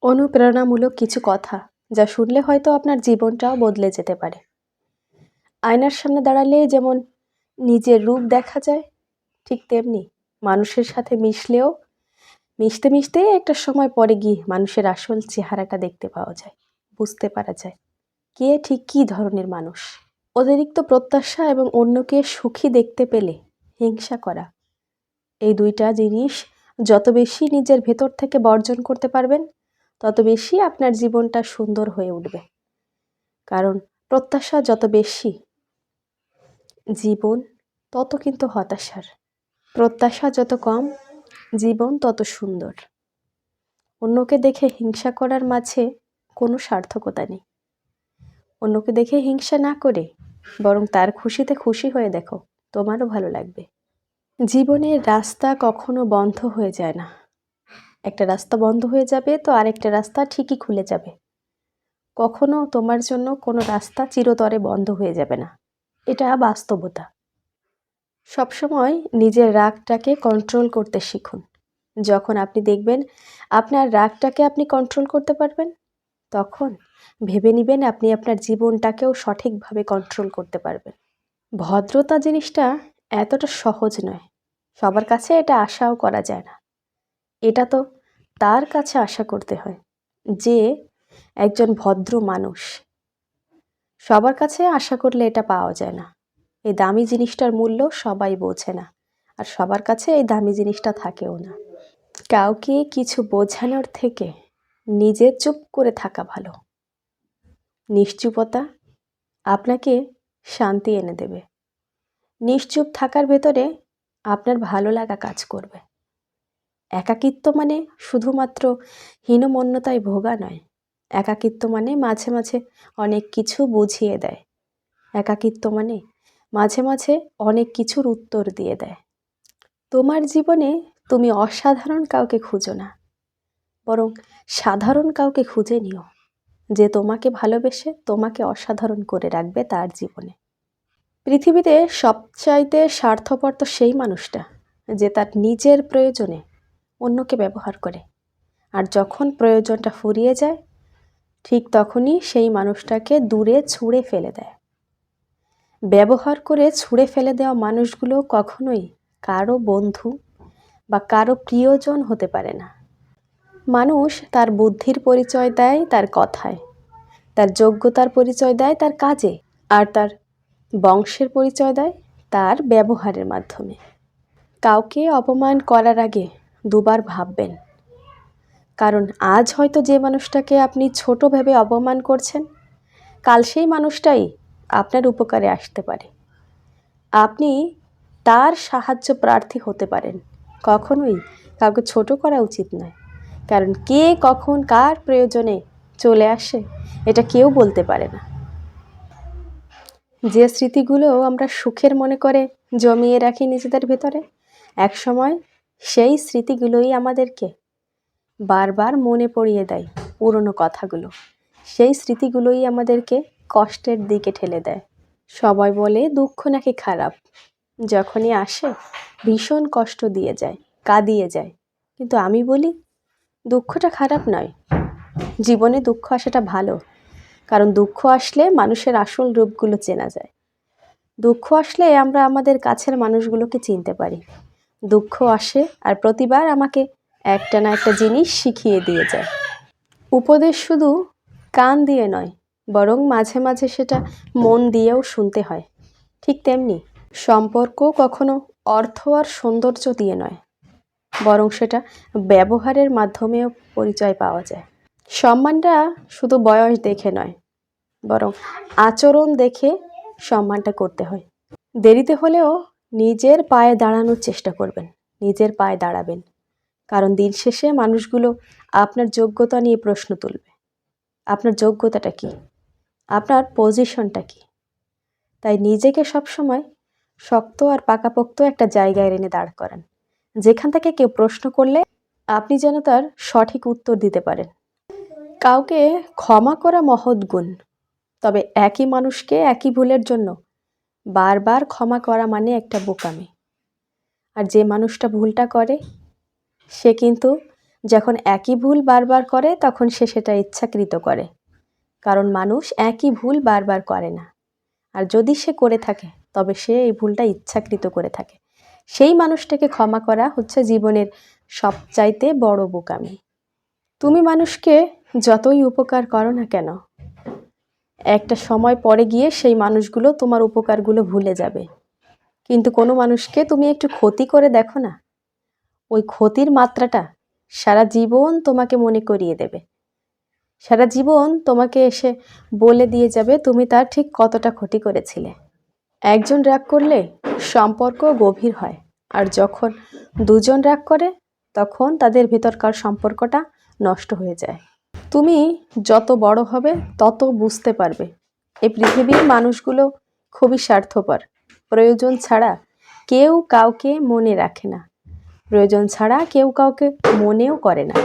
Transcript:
অনুপ্রেরণামূলক কিছু কথা যা শুনলে হয়তো আপনার জীবনটাও বদলে যেতে পারে। আয়নার সামনে দাঁড়ালে যেমন নিজের রূপ দেখা যায়, ঠিক তেমনি মানুষের সাথে মিশতে মিশতে একটা সময় পরে গিয়ে মানুষের আসল চেহারাটা দেখতে পাওয়া যায়, বুঝতে পারা যায় কে ঠিক কী ধরনের মানুষ। অতিরিক্ত প্রত্যাশা এবং অন্যকে সুখী দেখতে পেলে হিংসা করা, এই দুইটা জিনিস যত বেশি নিজের ভেতর থেকে বর্জন করতে পারবেন, তত বেশি আপনার জীবনটা সুন্দর হয়ে উঠবে। কারণ প্রত্যাশা যত বেশি, জীবন তত কিন্তু হতাশার। প্রত্যাশা যত কম, জীবন তত সুন্দর। অন্যকে দেখে হিংসা করার মাঝে কোনো সার্থকতা নেই। অন্যকে দেখে হিংসা না করে বরং তার খুশিতে খুশি হয়ে দেখো, তোমারও ভালো লাগবে। জীবনের রাস্তা কখনো বন্ধ হয়ে যায় না। একটা রাস্তা বন্ধ হয়ে যাবে তো আরেকটা রাস্তা ঠিকই খুলে যাবে। কখনো তোমার জন্য কোনো রাস্তা চিরতরে বন্ধ হয়ে যাবে না, এটা বাস্তবতা। সবসময় নিজের রাগটাকে কন্ট্রোল করতে শিখুন। যখন আপনি দেখবেন আপনার রাগটাকে আপনি কন্ট্রোল করতে পারবেন, তখন ভেবে নেবেন আপনি আপনার জীবনটাকেও সঠিকভাবে কন্ট্রোল করতে পারবেন। ভদ্রতা জিনিসটা এতটা সহজ নয়, সবার কাছে এটা আশাও করা যায় না। এটা তো তার কাছে আশা করতে হয় যে একজন ভদ্র মানুষ। সবার কাছে আশা করলে এটা পাওয়া যায় না। এই দামি জিনিসটার মূল্য সবাই বোঝে না, আর সবার কাছে এই দামি জিনিসটা থাকেও না। কাউকে কিছু বোঝানোর থেকে নিজে চুপ করে থাকা ভালো। নিশ্চুপতা আপনাকে শান্তি এনে দেবে। নিশ্চুপ থাকার ভেতরে আপনার ভালো লাগা কাজ করবে। একাকিত্ব মানে শুধুমাত্র হীনমন্যতায় ভোগা নয়। একাকিত্ব মানে মাঝে মাঝে অনেক কিছু বুঝিয়ে দেয়। একাকিত্ব মানে মাঝে মাঝে অনেক কিছুর উত্তর দিয়ে দেয়। তোমার জীবনে তুমি অসাধারণ কাউকে খুঁজো না, বরং সাধারণ কাউকে খুঁজে নিও, যে তোমাকে ভালোবেসে তোমাকে অসাধারণ করে রাখবে তার জীবনে। পৃথিবীতে সবচাইতে স্বার্থপর তো সেই মানুষটা যে তার নিজের প্রয়োজনে অন্যকে ব্যবহার করে, আর যখন প্রয়োজনটা ফুরিয়ে যায় ঠিক তখনই সেই মানুষটাকে দূরে ছুঁড়ে ফেলে দেয়। ব্যবহার করে ছুঁড়ে ফেলে দেওয়া মানুষগুলো কখনোই কারো বন্ধু বা কারো প্রিয়জন হতে পারে না। মানুষ তার বুদ্ধির পরিচয় দেয় তার কথায়, তার যোগ্যতার পরিচয় দেয় তার কাজে, আর তার বংশের পরিচয় দেয় তার ব্যবহারের মাধ্যমে। কাউকে অপমান করার আগে দুবার ভাববেন, কারণ আজ হয়তো যে মানুষটাকে আপনি ছোট ভেবে অপমান করছেন, কাল সেই মানুষটাই আপনার উপকারে আসতে পারে। আপনি তার সাহায্য প্রার্থী হতে পারেন। কখনোই কাউকে ছোট করা উচিত নয়, কারণ কে কখন কার প্রয়োজনে চলে আসে এটা কেউ বলতে পারে না। যে স্মৃতিগুলো আমরা সুখের মনে করে জমিয়ে রাখি নিজেদের ভেতরে, একসময় সেই স্মৃতিগুলোই আমাদেরকে বারবার মনে পড়িয়ে দেয় পুরনো কথাগুলো। সেই স্মৃতিগুলোই আমাদেরকে কষ্টের দিকে ঠেলে দেয়। সবাই বলে দুঃখ নাকি খারাপ, যখনই আসে ভীষণ কষ্ট দিয়ে যায়, কাঁদিয়ে যায়। কিন্তু আমি বলি দুঃখটা খারাপ নয়, জীবনে দুঃখ আসাটা ভালো। কারণ দুঃখ আসলে মানুষের আসল রূপগুলো চেনা যায়। দুঃখ আসলে আমরা আমাদের কাছের মানুষগুলোকে চিনতে পারি। দুঃখ আসে আর প্রতিবার আমাকে একটা না একটা জিনিস শিখিয়ে দিয়ে যায়। উপদেশ শুধু কান দিয়ে নয়, বরং মাঝে মাঝে সেটা মন দিয়েও শুনতে হয়। ঠিক তেমনি সম্পর্ক কখনো অর্থ আর সৌন্দর্য দিয়ে নয়, বরং সেটা ব্যবহারের মাধ্যমেও পরিচয় পাওয়া যায়। সম্মানটা শুধু বয়স দেখে নয়, বরং আচরণ দেখে সম্মানটা করতে হয়। দেরিতে হলেও নিজের পায়ে দাঁড়ানোর চেষ্টা করবেন, নিজের পায়ে দাঁড়াবেন। কারণ দিন শেষে মানুষগুলো আপনার যোগ্যতা নিয়ে প্রশ্ন তুলবে। আপনার যোগ্যতাটা কী, আপনার পজিশনটা কী। তাই নিজেকে সবসময় শক্ত আর পাকাপোক্ত একটা জায়গায় এনে দাঁড় করান, যেখান থেকে কেউ প্রশ্ন করলে আপনি যেন তার সঠিক উত্তর দিতে পারেন। কাউকে ক্ষমা করা মহৎ গুণ, তবে একই মানুষকে একই ভুলের জন্য বারবার ক্ষমা করা মানে একটা বোকামি। আর যে মানুষটা ভুলটা করে সে কিন্তু যখন একই ভুল বারবার করে তখন সে সেটা ইচ্ছাকৃত করে, কারণ মানুষ একই ভুল বারবার করে না। আর যদি সে করে থাকে তবে সে এই ভুলটা ইচ্ছাকৃত করে থাকে। সেই মানুষটাকে ক্ষমা করা হচ্ছে জীবনের সবচাইতে বড় বোকামি। তুমি মানুষকে যতই উপকার করো না কেন, একটা সময় পরে গিয়ে সেই মানুষগুলো তোমার উপকারগুলো ভুলে যাবে। কিন্তু কোনো মানুষকে তুমি একটু ক্ষতি করে দেখো না, ওই ক্ষতির মাত্রাটা সারা জীবন তোমাকে মনে করিয়ে দেবে। সারা জীবন তোমাকে এসে বলে দিয়ে যাবে তুমি তার ঠিক কতটা ক্ষতি করেছিলে। একজন রাগ করলে সম্পর্ক গভীর হয়, আর যখন দুজন রাগ করে তখন তাদের ভেতরকার সম্পর্কটা নষ্ট হয়ে যায়। তুমি যত বড় হবে তত বুঝতে পারবে এই পৃথিবীর মানুষগুলো খুবই স্বার্থপর। প্রয়োজন ছাড়া কেউ কাউকে মনে রাখে না, প্রয়োজন ছাড়া কেউ কাউকে মনেও করে না।